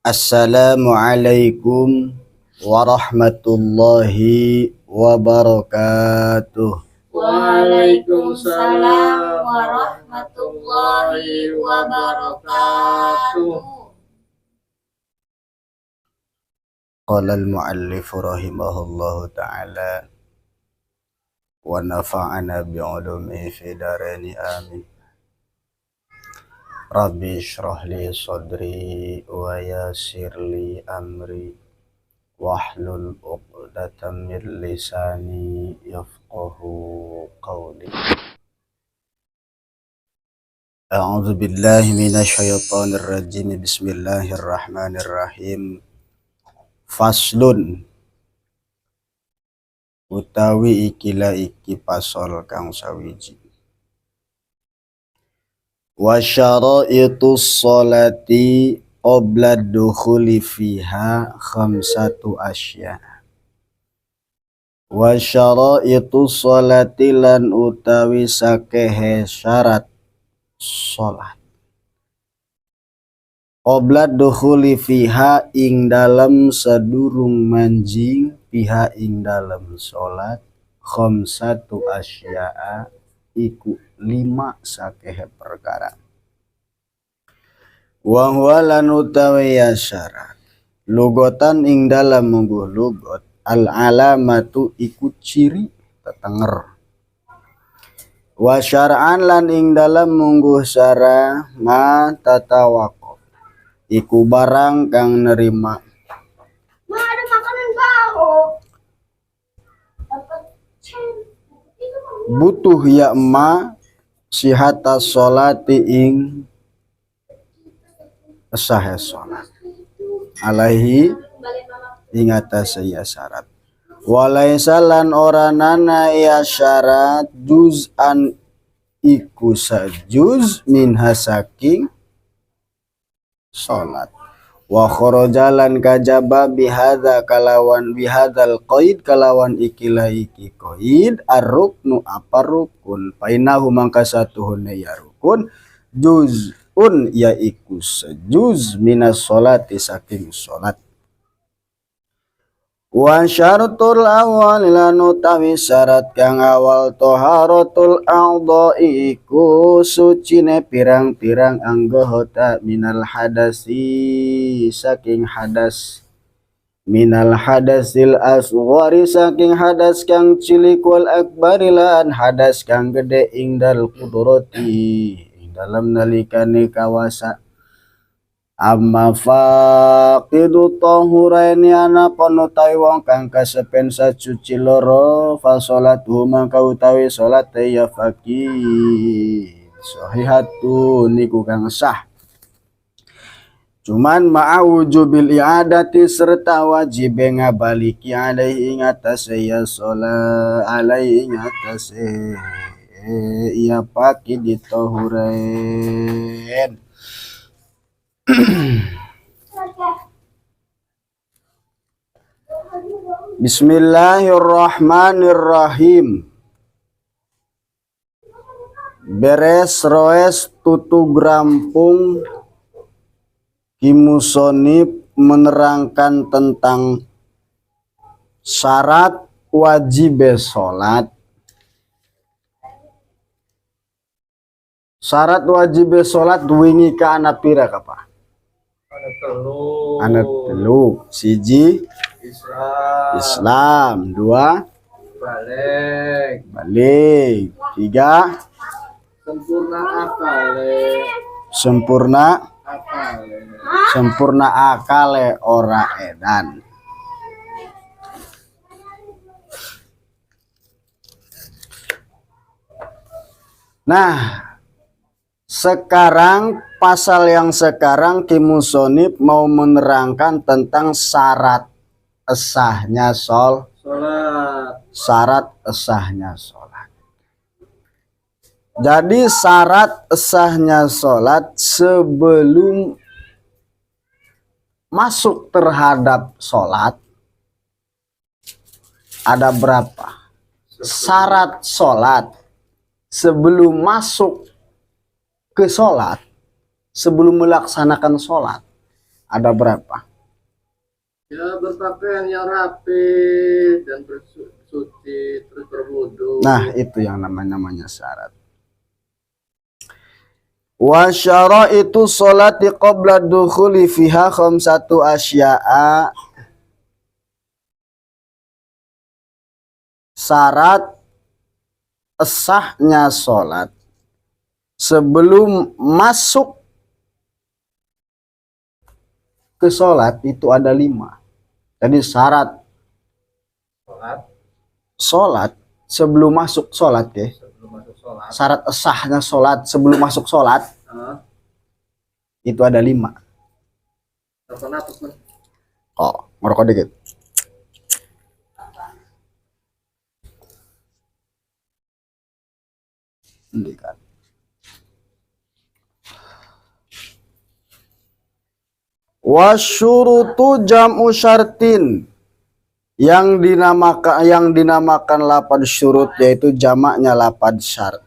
Assalamualaikum warahmatullahi wabarakatuh. Waalaikumsalam warahmatullahi wabarakatuh. Qala al-muallif rahimahullahu ta'ala wa nafa'ana bi'ulumihi fi daraini amin. Rabbi shrah li sadri wa yassir li amri wahlul 'uqdatam min lisani yafqahu qawli. A'udzu billahi minasy syaithanir rajim. Bismillahirrahmanirrahim. Faslun utawi ikilah iki pasol kang sawiji. Wa syara'itus sholati qabla dukhuli fiha khamsatu asya. Wa syara'itus sholati lan utawi sakehe syarat sholat qabla dukhuli fiha ing dalem sadurung manjing fiha ing dalem sholat khamsatu asya'a iku 5 sakehe perkara. Wa huwa lan utawi syarat lugotan ing dalam mungguh lugot al alamatu iku ciri tetenger. Wa syar'an lan ing dalam mungguh syara ma tatawaqaf iku barang kang nerima. Ma, ada makanan baru. Butuh ya ma sihata sholati ing sah sholat alaihi ing atas ya syarat. Walaisa lan oranana ya syarat juz'an iku sajuz minha saking sholat. Wa kharajalan kajaba bihadza kalawan bihadzal qaid kalawan ikilah iki qaid ar-ruknu apa rukun painahu mangka satuhune ya rukun juz'un yaiku sejuz minas sholati saking sholat. Wa syaratul awal lan utawi syarat kang awal taharatul a'dha'i iku sucine pirang-pirang anggota minal hadasi saking hadas minal hadasil asghari saking hadas kang cilik wal akbari lan hadas kang gede ing dal qudrati ing dalam nalikane kawasa. Amma faqidu tahuraini ana panutai wong kang kasepen sacuci loro fa sholatu mangka utawi salat ya faqih sahihatu niku kang sah. Cuman ma'awujubil i'adati serta wajib ngabaliki alaihi ing atase ya sholat alaihi ing atase ya faqih ditahurain. Bismillahirrahmanirrahim. Beres roes tutu grampung kimusonib menerangkan tentang syarat wajib sholat. Syarat wajib sholat wingi ka ana pira kapa? Ana telu. Siji Islam, 2 balik, 3 sempurna akale ora edan. Nah, sekarang pasal yang sekarang Kimusonib mau menerangkan tentang syarat sahnya sholat. Syarat sahnya sholat. Jadi syarat sahnya sholat sebelum masuk terhadap sholat ada berapa? Syarat sholat sebelum masuk ke sholat, sebelum melaksanakan sholat Ada berapa? Ya, berpakaian yang rapi dan bersuci terus berwudu. Nah, itu yang namanya syarat. Wa syaraitu sholati qabla dukhuli fiha khamsatu asya'a. Syarat sahnya sholat sebelum masuk ke sholat itu ada 5. Jadi syarat sholat sebelum masuk sholat ya. Syarat sahnya sholat sebelum masuk sholat itu ada 5. Oh, ngerokok dikit. Ini kan. Wasyurutu jam'u syartin. Yang dinamakan lapad syurut yaitu jamaknya lapad syarat.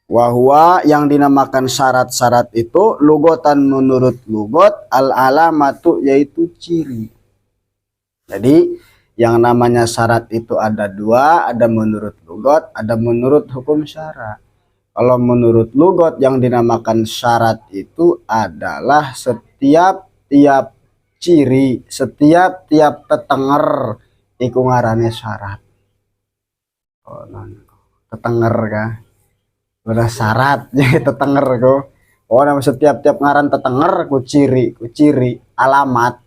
Wahwa yang dinamakan syarat-syarat itu lugotan menurut lugot al-alamatu yaitu ciri. Jadi yang namanya syarat itu ada 2, ada menurut lugot, ada menurut hukum syara. Kalau menurut lugot yang dinamakan syarat itu adalah setiap ciri, setiap tetenger iku ngarannya syarat. Oh, tetenger kah? Udah syarat jadi tetenger ko. Oh, nama setiap ngaran tetenger ku ciri, alamat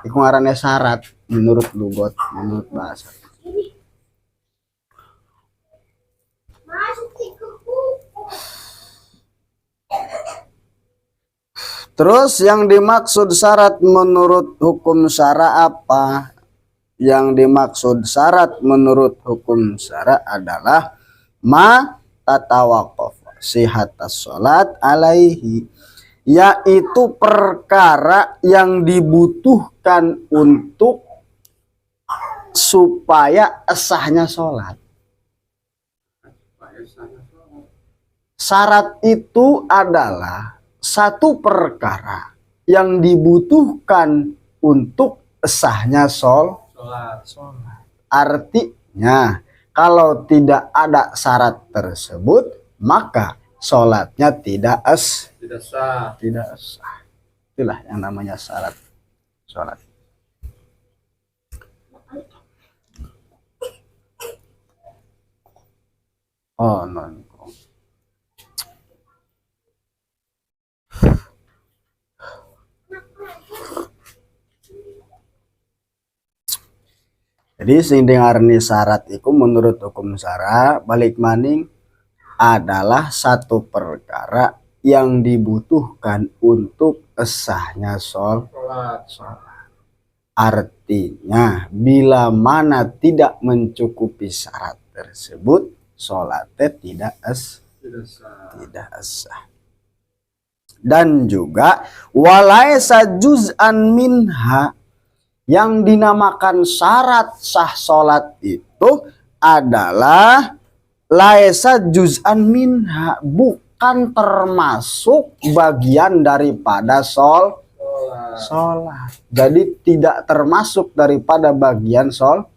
iku ngarannya syarat menurut lugot, menurut bahasa. Terus yang dimaksud syarat menurut hukum syara apa? Yang dimaksud syarat menurut hukum syara adalah ma tatawaqaf sihatas sholat alaihi, yaitu perkara yang dibutuhkan untuk supaya sahnya sholat. Syarat itu adalah satu perkara yang dibutuhkan untuk sahnya sholat. Artinya kalau tidak ada syarat tersebut maka sholatnya tidak sah. Itulah yang namanya syarat sholat. Oh non. Jadi sing dengarni syarat itu menurut hukum syara balik maning adalah satu perkara yang dibutuhkan untuk sahnya sholat. Artinya bila mana tidak mencukupi syarat tersebut sholatnya tidak sah. Dan juga walaisa juz'an minha, yang dinamakan syarat sah sholat itu adalah laisa juz'an minha, bukan termasuk bagian daripada sholat. Jadi tidak termasuk daripada bagian sholat.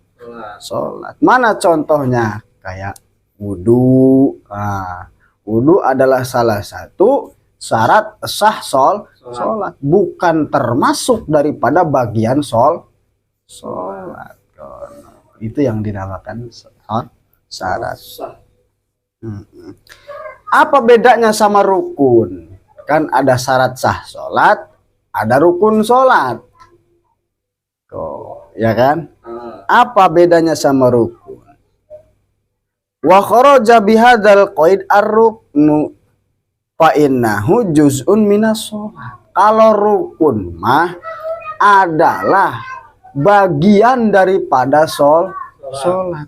Mana contohnya? Kayak wudu. Nah, wudu adalah salah satu syarat sah sholat, bukan termasuk daripada bagian sholat. Itu yang dinamakan syarat. Apa bedanya sama rukun? Kan ada syarat sah sholat, ada rukun sholat. Ya kan? Apa bedanya sama rukun? Wa kharaja bihadzal qaid ar-ruknu fa innahu juz'un minas sholat. Kalau rukun mah adalah bagian daripada sholat.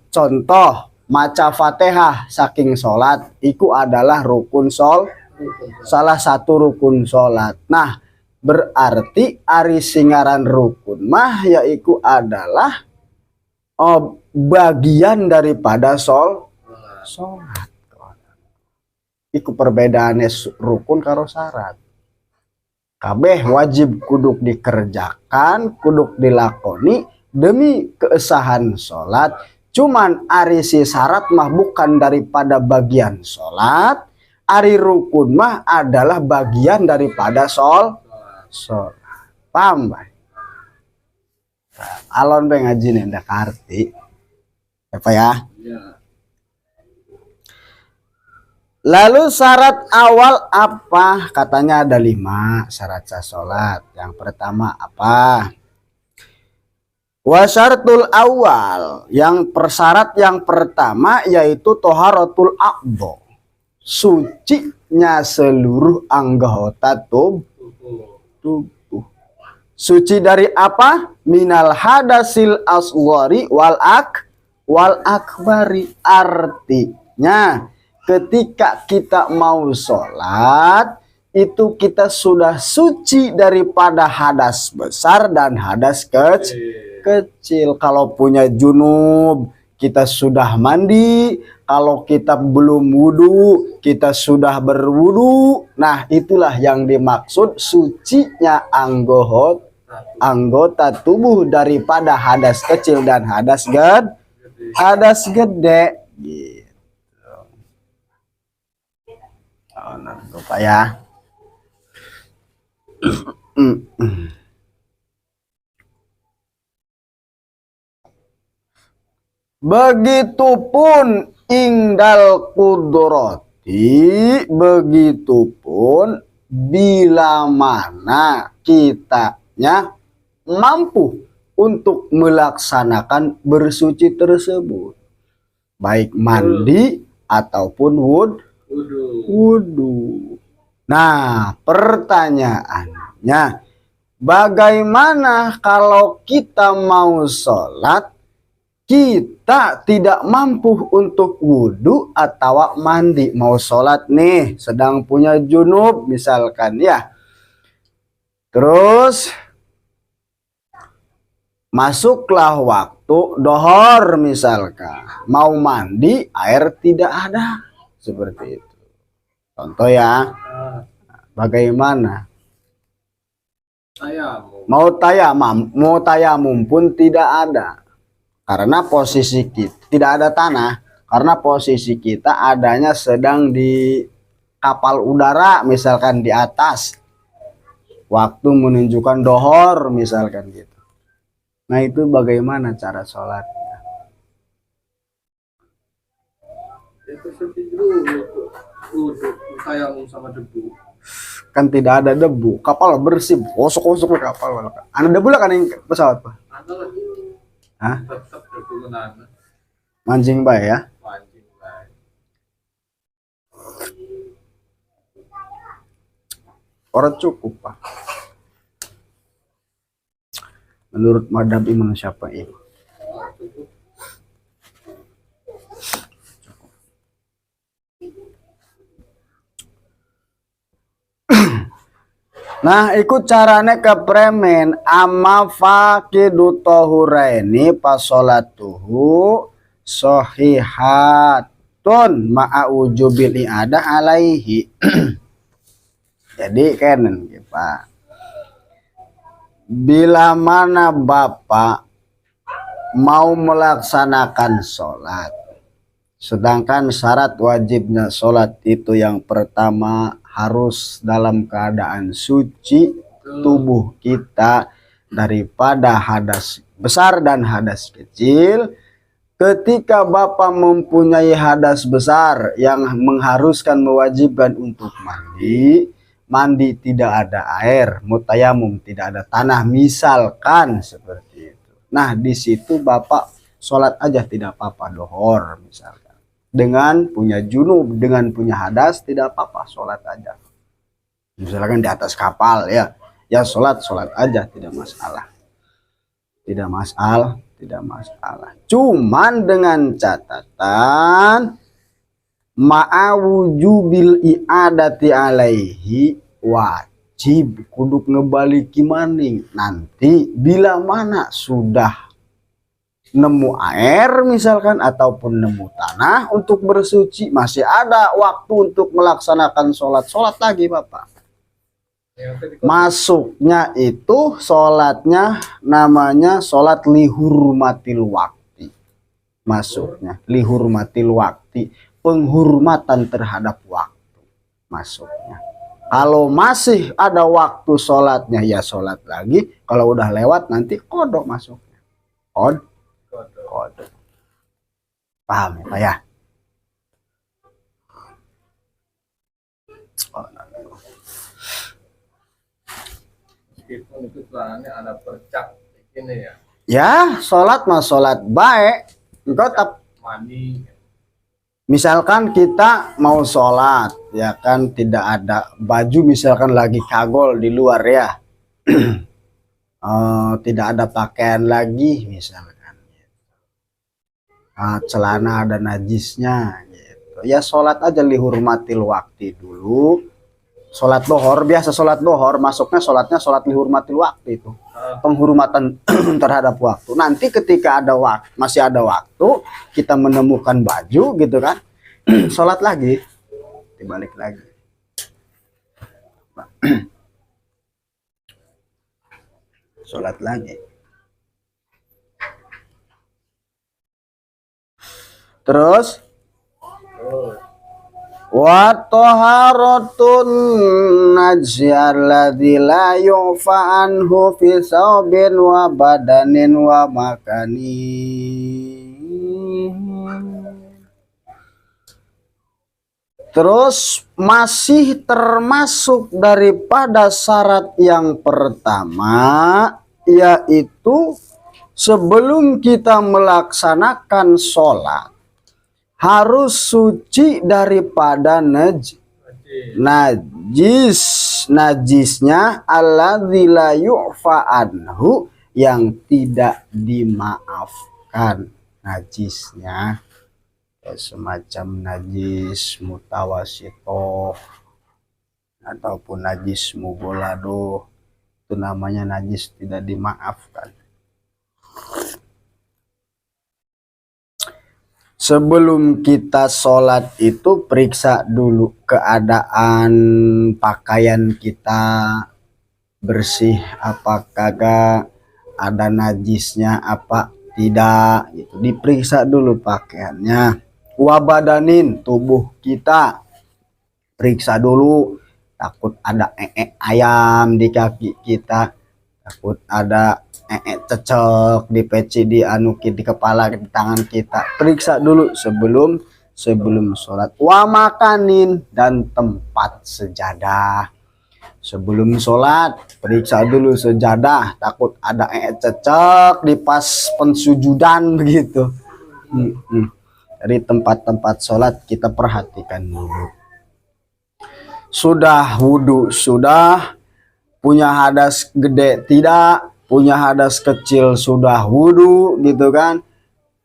Contoh maca Fatihah saking sholat itu adalah rukun salah satu rukun sholat. Nah berarti ari singaran rukun mah yaitu adalah bagian daripada sholat. Iku perbedaannya rukun karo syarat. kabeh wajib kuduk dikerjakan, kuduk dilakoni demi keesahan sholat. Cuman ari si syarat mah bukan daripada bagian sholat, ari rukun mah adalah bagian daripada sholat. Paham bay? Alon bay ngaji nih ndak arti apa ya? Lalu syarat awal apa? Katanya ada 5 syarat sah sholat. Yang pertama apa? Wasyaratul awal, yang persyarat yang pertama yaitu toharatul aqdo, sucinya seluruh anggota tubuh. Suci dari apa? Minal hadasil asghari wal akbari. Artinya ketika kita mau sholat itu kita sudah suci daripada hadas besar dan hadas kecil. Kalau punya junub kita sudah mandi, kalau kita belum wudhu kita sudah berwudhu. Nah itulah yang dimaksud sucinya anggota tubuh daripada hadas kecil dan hadas gede gitu. Lupa ya. Begitupun ingdal kudroti, begitupun bila mana kitanya mampu untuk melaksanakan bersuci tersebut, baik mandi ataupun wudhu. Nah pertanyaannya, bagaimana kalau kita mau sholat kita tidak mampu untuk wudhu atau mandi? Mau sholat nih sedang punya junub misalkan ya, terus masuklah waktu dohor misalkan, mau mandi air tidak ada, seperti itu contoh ya. Bagaimana? Mau tayamum pun tidak ada, karena posisi kita tidak ada tanah, karena posisi kita adanya sedang di kapal udara misalkan di atas, waktu menunjukkan dohor misalkan gitu. Nah itu bagaimana cara sholatnya? Itu suci dulu tayamum sama debu. Kan tidak ada debu, kapal bersih, kosok kapal. Ada debu lah kan yang pesawat pak? Ada lah. Hah? Tetap debu menana. Mancing baik ya? Mancing baik. Orang cukup pak. Menurut madhab Imam Syafi'i. Nah ikut carane ke premen amma faqidu tahuraini pasolatuhu sohihatun ma'a wujubil i'adah alaihi. Jadi kan Pak, bila mana Bapak mau melaksanakan sholat, sedangkan syarat wajibnya sholat itu yang pertama harus dalam keadaan suci tubuh kita daripada hadas besar dan hadas kecil. Ketika Bapak mempunyai hadas besar yang mengharuskan mewajibkan untuk mandi tidak ada air, mutayamum tidak ada tanah misalkan seperti itu. Nah di situ Bapak sholat aja tidak apa-apa dohor misalkan. Dengan punya junub, dengan punya hadas tidak apa-apa, sholat aja. Misalkan di atas kapal ya sholat aja, tidak masalah. Cuman dengan catatan ma'awujubil i'adati alaihi, wajib kuduk ngebaliki maning nanti bila mana sudah nemu air misalkan ataupun nemu tanah untuk bersuci, masih ada waktu untuk melaksanakan sholat lagi Bapak. Masuknya itu sholatnya namanya sholat lihurmatil wakti. Masuknya lihurmatil wakti, penghormatan terhadap waktu masuknya. Kalau masih ada waktu sholatnya ya sholat lagi. Kalau udah lewat nanti kodok masuknya. Kodok. Paham ya Pak ya? Meskipun itu celananya ada percak ini ya. Ya, sholat mah sholat baik. Engkau tetap Mani. misalkan kita mau sholat, ya kan tidak ada baju, misalkan lagi kagol di luar ya, tidak ada pakaian lagi, misalkan celana ada najisnya, gitu. Ya sholat aja lihurmatil waktu dulu. Sholat dohor, biasa sholat dohor, masuknya sholat lihurmatil waktu itu. Penghormatan terhadap waktu. Nanti ketika ada waktu, masih ada waktu, kita menemukan baju gitu kan, sholat lagi, dibalik lagi. Sholat lagi. Terus wa taharatun najjalladzi la yufa anhu fi saubin wa badanin wa makani. Terus masih termasuk daripada syarat yang pertama, yaitu sebelum kita melaksanakan sholat harus suci daripada najisnya alladzi la yu'fa anhu, yang tidak dimaafkan najisnya, semacam najis mutawasitoh ataupun najis mugolado, itu namanya najis tidak dimaafkan. Sebelum kita sholat itu periksa dulu keadaan pakaian kita bersih apa kagak, ada najisnya apa tidak, gitu. Diperiksa dulu pakaiannya. Wabadanin, tubuh kita periksa dulu, takut ada ayam di kaki kita, takut ada cecek di peci, di anuki, di kepala, di tangan kita. Periksa dulu sebelum sholat. Wa makanin, dan tempat sejadah. Sebelum sholat periksa dulu sejadah, takut ada cecek di pas pensujudan begitu. Dari tempat-tempat sholat kita perhatikan dulu. Sudah wudhu, sudah punya hadas gede tidak, punya hadas kecil sudah wudhu gitu kan,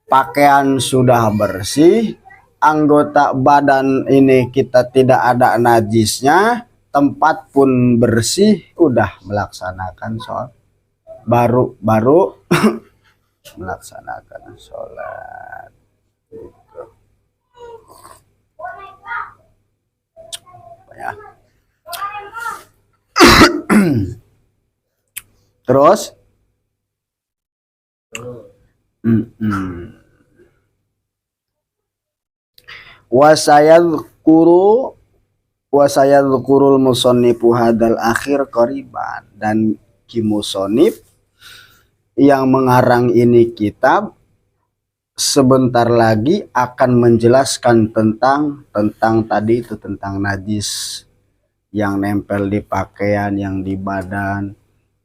pakaian sudah bersih, anggota badan ini kita tidak ada najisnya, tempat pun bersih, udah melaksanakan sholat, baru melaksanakan sholat gitu. Ya. Terus wasayadkurul musonnifu hadal akhir qoriban, dan ki musonif yang mengarang ini kitab sebentar lagi akan menjelaskan tentang tadi itu, tentang najis yang nempel di pakaian, yang di badan,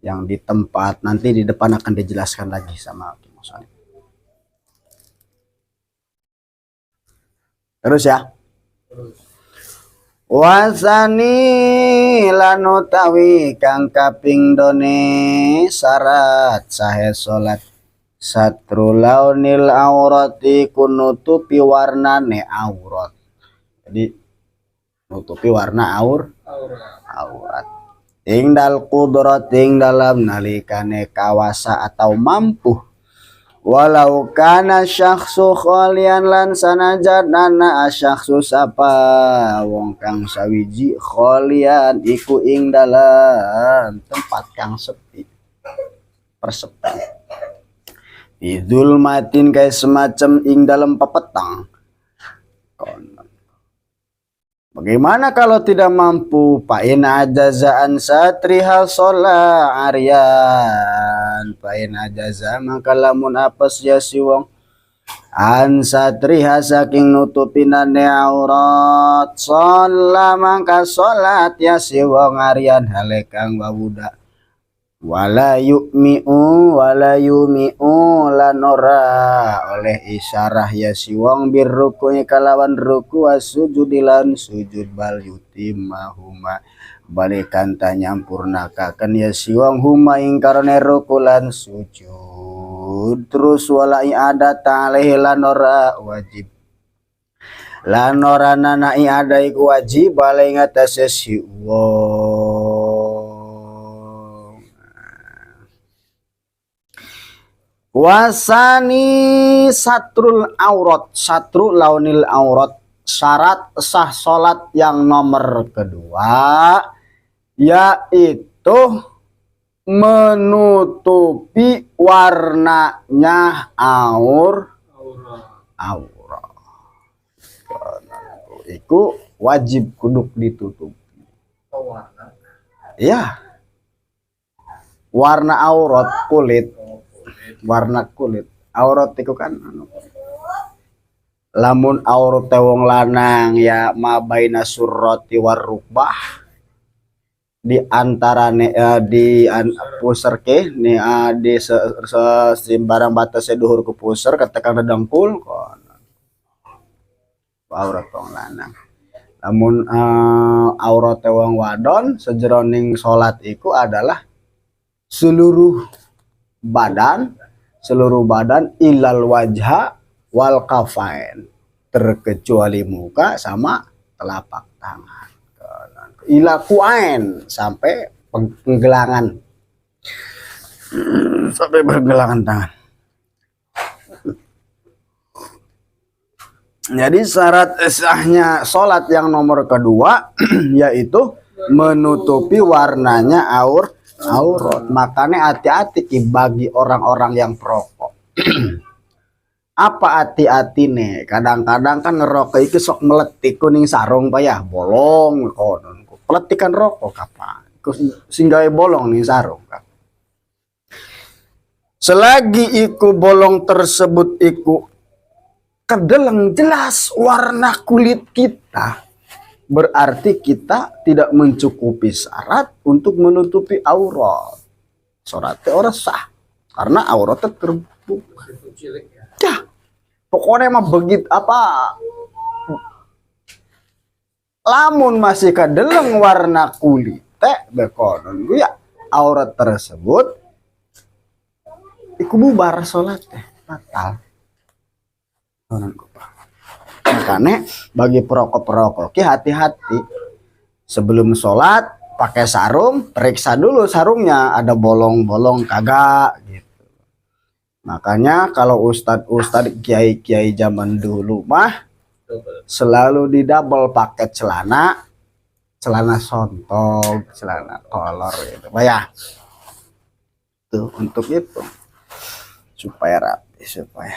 yang di tempat. Nanti di depan akan dijelaskan lagi sama ki musonif. Terus ya. Wasani lanutawi kang kaping done syarat sahe salat satru launil aurati, kunutupi warnane aurat. Jadi nutupi warna aurat. Ingdal qudrat, ing dalam nalikane kawasa atau mampu, walau kana syakhsu khalian lan sanajan nana syakhsu sapa wong kang sawiji khalian iku ing dalam tempat kang sepi persepi idul matin kayak semacam ing dalam pepetang. Bagaimana kalau tidak mampu? Pain ajazaan satrihal sholah aryan. Pain ajaza maka lamun apes ya si wong an satriha saking nutupinane aurat sholah maka sholat ya si wong aryan halekang wawuda wala yu'mi'u lanora oleh isyarah ya si wong birruku'i kalawan ruku wasujudilan sujud bal yutimahuma balikan tanyampurnakaken ya si wong huma ing karone ruku lan sujud terus wala i'adat alaihi lanora wajib lanora nana i'adah iku wajib bali ngatasé si wong. Wasani satrul aurat, satru launil aurat, syarat sah sholat yang nomor kedua yaitu menutupi warnanya aurat. Iku wajib kuduk ditutupi. Warna. Ya, warna aurat kulit. Warna kulit aurat itu kan lamun aurat wong lanang ya mabaina surrati warrukbah di antarane di puserke ni di barang batasnya duhur ke puser ketekan dedengkul kon aurat wong lanang. Lamun aurat wong wadon sejroning salat iku adalah seluruh badan ilal wajha wal kafain terkecuali muka sama telapak tangan ila kuain sampai penggelangan sampai pergelangan tangan. Jadi syarat sahnya sholat yang nomor kedua yaitu menutupi warnanya aurat. Makanya hati-hati bagi orang-orang yang perokok. Apa hati-hati nih? Kadang-kadang kan ngerokok itu sok meletik kuning sarung payah bolong konon. Peletikan rokok apa? Sehingga bolong nih sarung. Selagi iku bolong tersebut iku kedeleng jelas warna kulit kita, berarti kita tidak mencukupi syarat untuk menutupi aurat. Sholatnya orang sah karena auratnya terbuka. Ya, pokoknya mah begitu apa? Lamun masih kedeleng warna kulit bekonon gue ya aurat tersebut, iku bubar sholatnya batal. Makanya bagi perokok-perokok hati-hati sebelum sholat pakai sarung, periksa dulu sarungnya ada bolong-bolong kagak gitu. Makanya kalau ustadz kiai-kiai zaman dulu mah selalu di double pakai celana sontong, celana kolor gitu ya. Tuh untuk itu supaya rapi, supaya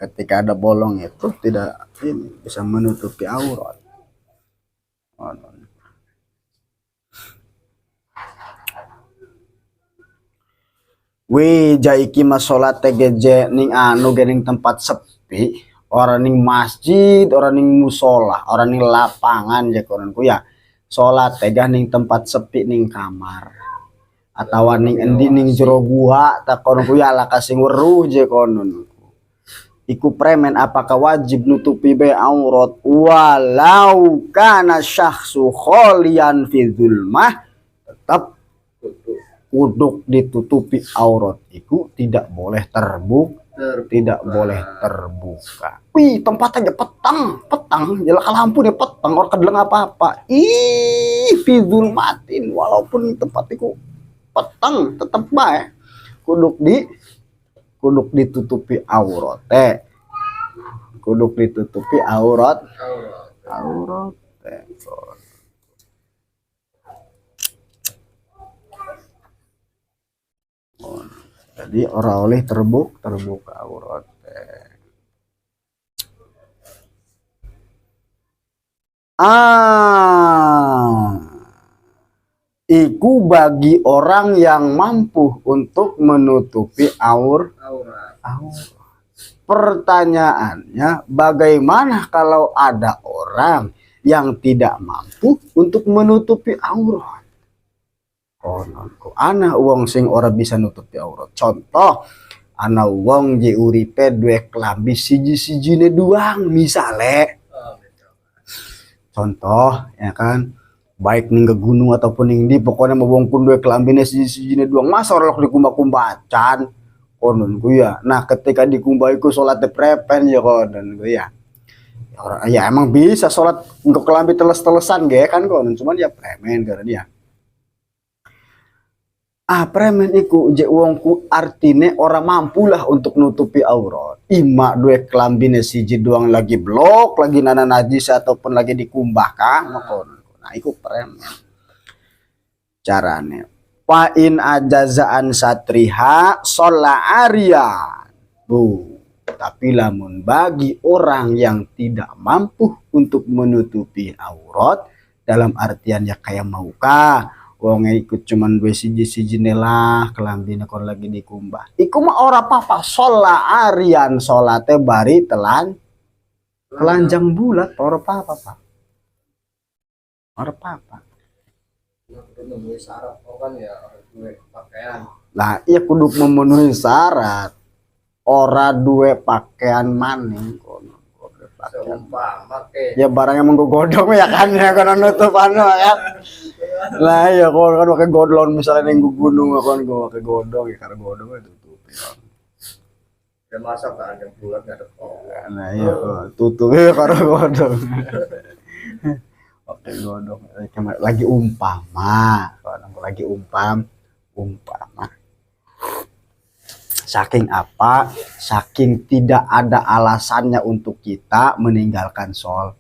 ketika ada bolong itu tidak bisa menutupi aurat. Jaiki masolat TGJ ning anu gening tempat sepi, orang ning masjid, orang ning musola, orang ning lapangan je kononku ya. Salat tegah ning tempat sepi ning kamar. Atau ning endi ning jero gua tak kononku ya ala kasing weruh je konon. Iku premen apakah wajib nutupi be aurat walau kana syakhsu kholian fi zulmah, tetap kuduk ditutupi aurat iku tidak boleh tidak boleh terbuka. Wih, tempatnya petang jelaka lampu nih petang orang kedeleng apa-apa. Fi zulmatin walaupun tempat iku petang tetap bae kuduk kuduk ditutupi aurat teh. Kuduk ditutupi aurat teh. Jadi orang oleh terbuka aurat teh. Iku bagi orang yang mampu untuk menutupi aurat. Pertanyaannya, bagaimana kalau ada orang yang tidak mampu untuk menutupi aurat? Ana wong sing ora bisa nutupi aurat. Contoh, ana wong je uripe duwe klambi siji-sijine doang misale. Contoh ya kan, baik ning ke gunung ataupun ning di pokoknya mau wong pun duwe klambine siji-sijine doang. Masa ora dikumbah-kumbacan konon ku ya. Nah, ketika dikumbah iku salat prepen ya konon ku ya. Ya emang bisa salat engko klambi teles-telesan ge kan konon, cuman ya premen karena dia. Premen iku je wongku artine orang mampulah untuk nutupi aurat. Ima duwe klambine siji doang lagi blok, lagi nana najis ataupun lagi dikumbah kah. Nah, iku premen. Carane. Fa'in ajazaan satriha sholla aryan. Tapi lamun bagi orang yang tidak mampu untuk menutupi aurat, dalam artian ya kayak maukah wong ikut cuman dua siji lah kelambine kon lagi dikumbah. Iku mah ora apa-apa, sholat aryan salate bari telanjang bulat ora apa-apa, Pak. Ora apa-apa. Memenuhi syarat kan ya duwe pakaian. Nah, iya kudu memenuhi syarat. Ora duwe pakaian maning kono. Ya barangnya menggodong ya kan ya kono nutup anu kan. Lah ya kalau kan pakai godlon misalnya ning gunung kan gua pakai godong ya karena godong itu tutup ya. Ya masa kan yang bulat enggak ada kok. Nah iya tutup ya karena godong. Pakai godong lagi umpama saking apa? Saking tidak ada alasannya untuk kita meninggalkan sholat.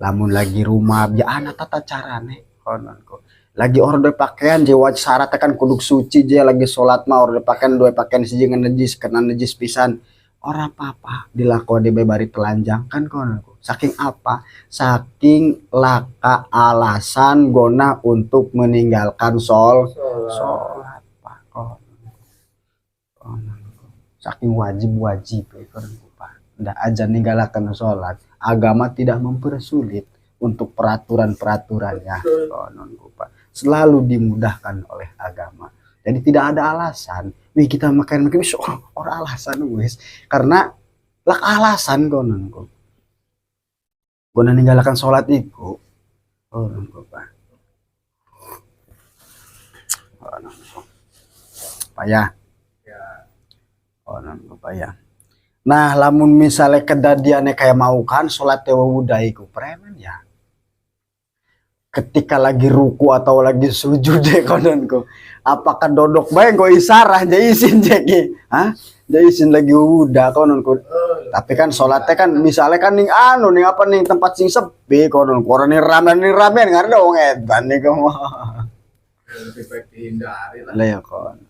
Lamun lagi rumah ya anak tata carane kononku. Lagi orang dua pakaian je wajib syarat kan kuduk suci je lagi sholat mah orang dua pakaian siji najis kena najis pisan. Ora apa-apa dilakoni bebari telanjang kan kononku. Saking apa? Saking laka alasan gona untuk meninggalkan sholat. Saking wajib ndak aja ninggalakan sholat. Agama tidak mempersulit untuk peraturan-peraturannya. Selalu dimudahkan oleh agama. Jadi tidak ada alasan. Wih kita makan orang alasan wis. Karena lah alasan kononku. Guna ninggalakan sholat itu. Payah. Payah. Nah, lamun misalnya kedadiannya kayak mau kan sholat wudaiku premen ya. Ketika lagi ruku atau lagi sujud deh kononku. Apakah dodok bae go isarah jadi izin jadi. Jadi izin lagi udah kononku. Tapi kan sholatnya kan misalnya kan ning ning apa ning tempat sing sepi kononku. Orang ning ramen enggak ada wong edan nih kamu. Lebih baik dihindari lah. Lah ya kon.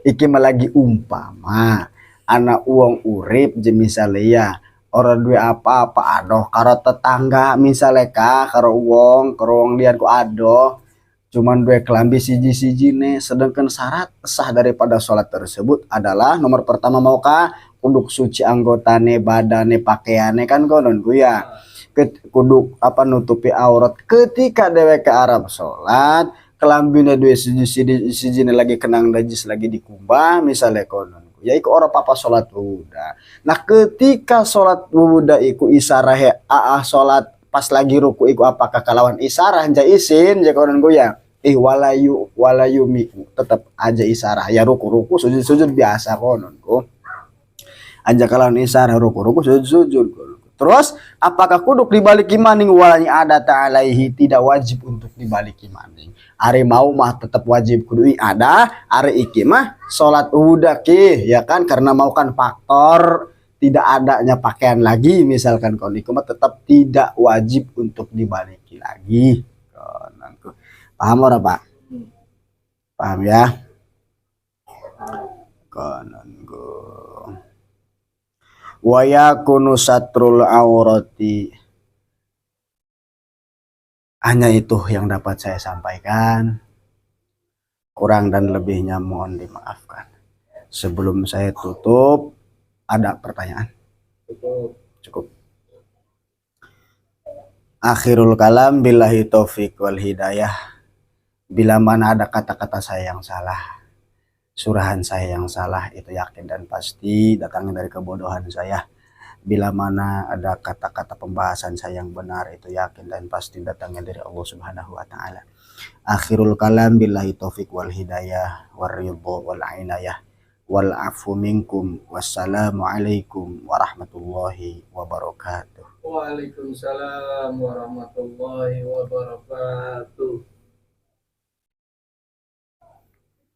Iki mah lagi umpama anak uang urip je misalnya ya orang duwe apa-apa adoh karo tetangga misalnya karo uang lian ku adoh cuman duwe kelambi siji nih sedangkan syarat sah daripada sholat tersebut adalah nomor pertama maukah kuduk suci anggotane badane pakaiane kan konon ku ya kuduk apa nutupi aurat ketika dewe ke Arab sholat kelambine duwe siji lagi kenang najis lagi dikumbah misalnya konon ya iku ora apa-apa sholat wuda. Nah ketika sholat wuda iku isarah sholat pas lagi ruku iku apakah kalawan isarah ja isin ja konon ku ya walayu miku tetap aja isarah ya ruku sujud biasa konon ku aja kalawan isarah ruku sujud Terus apakah kuduk dibaliki maning walanya ada ta'alaihi, tidak wajib untuk dibaliki maning. Are mau mah tetap wajib kudu ada, are iki mah salat udah ki ya kan, karena mau kan faktor tidak adanya pakaian lagi misalkan koniku mah tetap tidak wajib untuk dibaliki lagi. Konanku. Paham ora Pak? Paham ya? Konanku. Wa yakunu satrul aurati. Hanya itu yang dapat saya sampaikan. Kurang dan lebihnya mohon dimaafkan. Sebelum saya tutup, ada pertanyaan? Cukup. Akhirul kalam billahi taufik wal hidayah. Bila mana ada kata-kata saya yang salah, surahan saya yang salah, itu yakin dan pasti datangnya dari kebodohan saya. Bila mana ada kata-kata pembahasan saya yang benar, itu yakin dan pasti datangnya dari Allah Subhanahu wa taala. Akhirul kalam billahi taufik wal hidayah war ridha wal inayah wal afu minkum. Wassalamu alaikum warahmatullahi wabarakatuh. Waalaikumsalam warahmatullahi wabarakatuh.